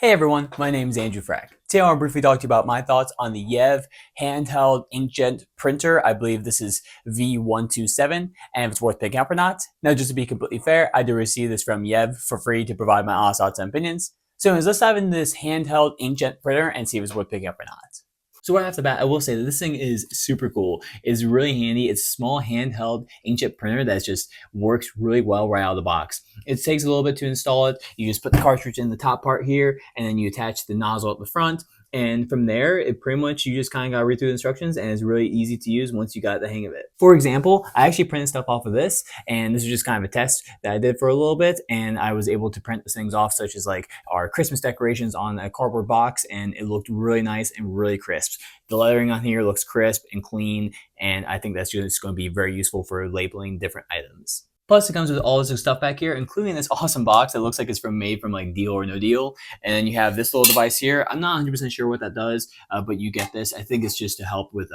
Hey everyone, my name is Andrew Frack. Today I want to briefly talk to you about my thoughts on the YEV handheld inkjet printer. I believe this is V127 and if it's worth picking up or not. Now just to be completely fair, I did receive this from YEV for free to provide my honest thoughts and opinions. So anyways, let's dive into this handheld inkjet printer and see if it's worth picking up or not. So right off the bat, I will say that this thing is super cool. It's really handy. It's a small handheld inkjet printer that just works really well right out of the box. It takes a little bit to install it. You just put the cartridge in the top part here, and then you attach the nozzle at the front. And from there, it pretty much, you just kind of got to read through the instructions, and it's really easy to use once you got the hang of it. For example, I actually printed stuff off of this, and this is just kind of a test that I did for a little bit, and I was able to print these things off, such as like our Christmas decorations on a cardboard box, and it looked really nice and really crisp. The lettering on here looks crisp and clean, and I think that's just going to be very useful for labeling different items. Plus, it comes with all this stuff back here, including this awesome box that looks like it's made from like Deal or No Deal. And then you have this little device here. I'm not 100% sure what that does, but you get this. I think it's just to help with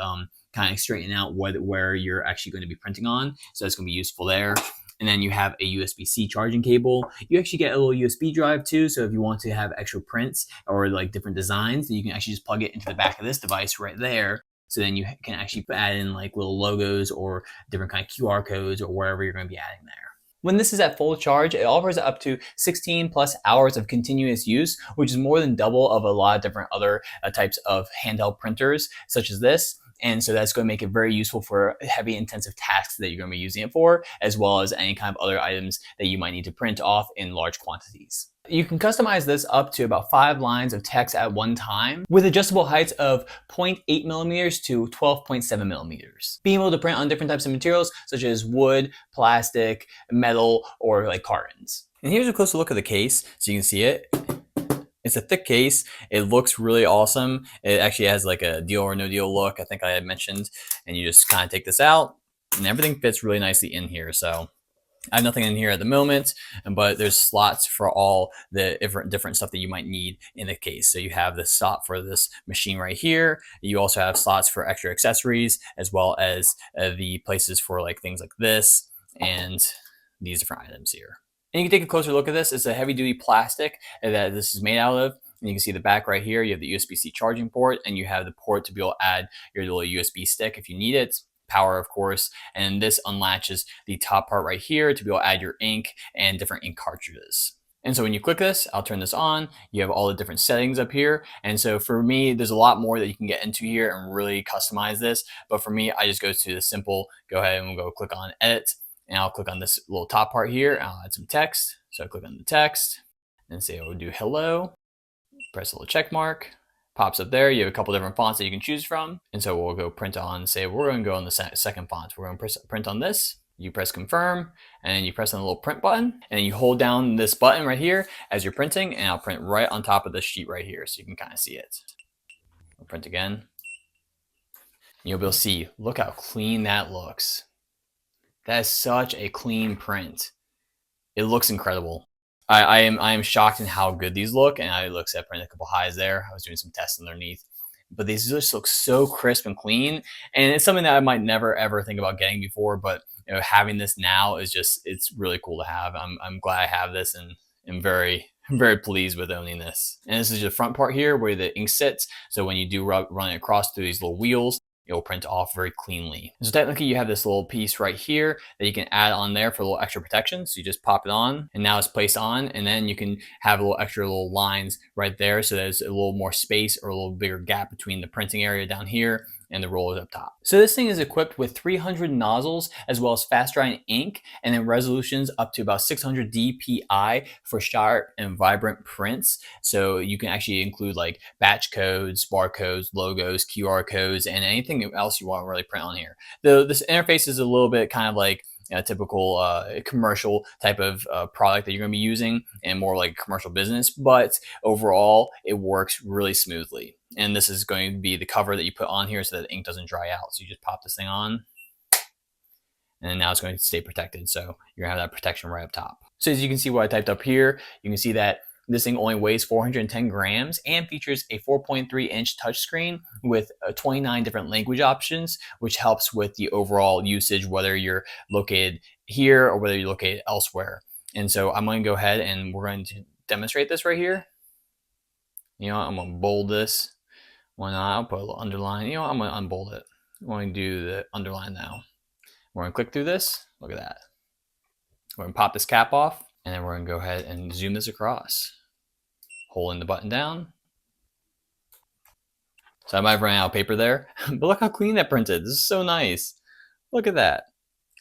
kind of straightening out where you're actually going to be printing on. So it's going to be useful there. And then you have a USB-C charging cable. You actually get a little USB drive too. So if you want to have extra prints or like different designs, then you can actually just plug it into the back of this device right there. So then you can actually add in like little logos or different kind of QR codes or wherever you're going to be adding there. When this is at full charge, it offers up to 16 plus hours of continuous use, which is more than double of a lot of different other types of handheld printers, such as this. And so that's going to make it very useful for heavy intensive tasks that you're going to be using it for, as well as any kind of other items that you might need to print off in large quantities. You can customize this up to about 5 lines of text at one time with adjustable heights of 0.8 millimeters to 12.7 millimeters. Being able to print on different types of materials such as wood, plastic, metal, or like cartons. And here's a closer look at the case so you can see it. It's a thick case. It looks really awesome. It actually has like a Deal or No Deal look, I think I had mentioned. And you just kind of take this out and everything fits really nicely in here. So I have nothing in here at the moment, but there's slots for all the different stuff that you might need in the case. So you have the slot for this machine right here. You also have slots for extra accessories, as well as the places for like things like this and these different items here. And you can take a closer look at this. It's a heavy duty plastic that this is made out of. And you can see the back right here. You have the USB-C charging port, and you have the port to be able to add your little USB stick if you need it. Power, of course, and this unlatches the top part right here to be able to add your ink and different ink cartridges. And so when you click this, I'll turn this on, you have all the different settings up here. And so for me, there's a lot more that you can get into here and really customize this. But for me, I just go to the simple, go ahead and we'll go click on edit, and I'll click on this little top part here, and I'll add some text. So I click on the text and say, I'll do hello, press a little check mark. Pops up there. You have a couple different fonts that you can choose from. And so we'll go print on, say we're going to go on the second font. We're going to print on this. You press confirm, and then you press on the little print button, and then you hold down this button right here as you're printing, and I'll print right on top of this sheet right here so you can kind of see it. I'll print again. You'll be able to see, look how clean that looks. That is such a clean print. It looks incredible. I am shocked in how good these look, and I looked at printing a couple highs there. I was doing some tests underneath, but these just look so crisp and clean, and it's something that I might never ever think about getting before, but you know, having this now is just, it's really cool to have. I'm glad I have this, and I'm very pleased with owning this. And this is the front part here where the ink sits, so when you do run it across through these little wheels, it'll print off very cleanly. So technically you have this little piece right here that you can add on there for a little extra protection. So you just pop it on, and now it's placed on, and then you can have a little extra little lines right there. So there's a little more space or a little bigger gap between the printing area down here and the rollers up top. So this thing is equipped with 300 nozzles, as well as fast drying ink, and then resolutions up to about 600 dpi for sharp and vibrant prints. So you can actually include like batch codes, barcodes, logos, QR codes, and anything else you want to really print on here. This interface is a little bit kind of like a typical commercial type of product that you're going to be using, and more like commercial business, but overall it works really smoothly. And this is going to be the cover that you put on here so that the ink doesn't dry out. So you just pop this thing on, and now it's going to stay protected. So you're gonna have that protection right up top. So as you can see what I typed up here, you can see that this thing only weighs 410 grams and features a 4.3-inch touchscreen with 29 different language options, which helps with the overall usage, whether you're located here or whether you're located elsewhere. And so I'm going to go ahead and we're going to demonstrate this right here. You know, I'm gonna bold this. Why not? I'll put a little underline. You know, I'm gonna unbold it. I'm going to do the underline now. We're gonna click through this. Look at that. We're gonna pop this cap off, and then we're gonna go ahead and zoom this across. Holding the button down. So I might have run out of paper there, but look how clean that printed. This is so nice. Look at that.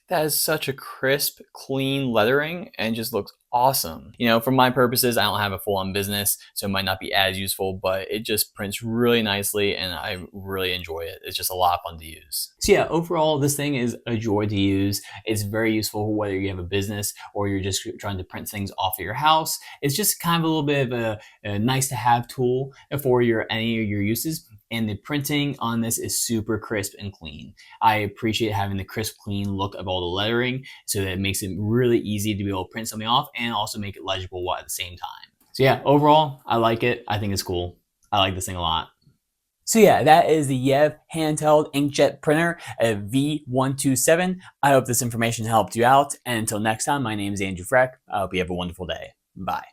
That is such a crisp, clean lettering and just looks awesome. You know, for my purposes, I don't have a full-on business, so it might not be as useful, but it just prints really nicely and I really enjoy it. It's just a lot of fun to use. So yeah, overall, this thing is a joy to use. It's very useful whether you have a business or you're just trying to print things off of your house. It's just kind of a little bit of a nice to have tool for any of your uses. And the printing on this is super crisp and clean. I appreciate having the crisp, clean look of all the lettering so that it makes it really easy to be able to print something off and also make it legible at the same time. So yeah, overall, I like it. I think it's cool. I like this thing a lot. So yeah, that is the YEV handheld inkjet printer, a V127. I hope this information helped you out. And until next time, my name is Andrew Freck. I hope you have a wonderful day. Bye.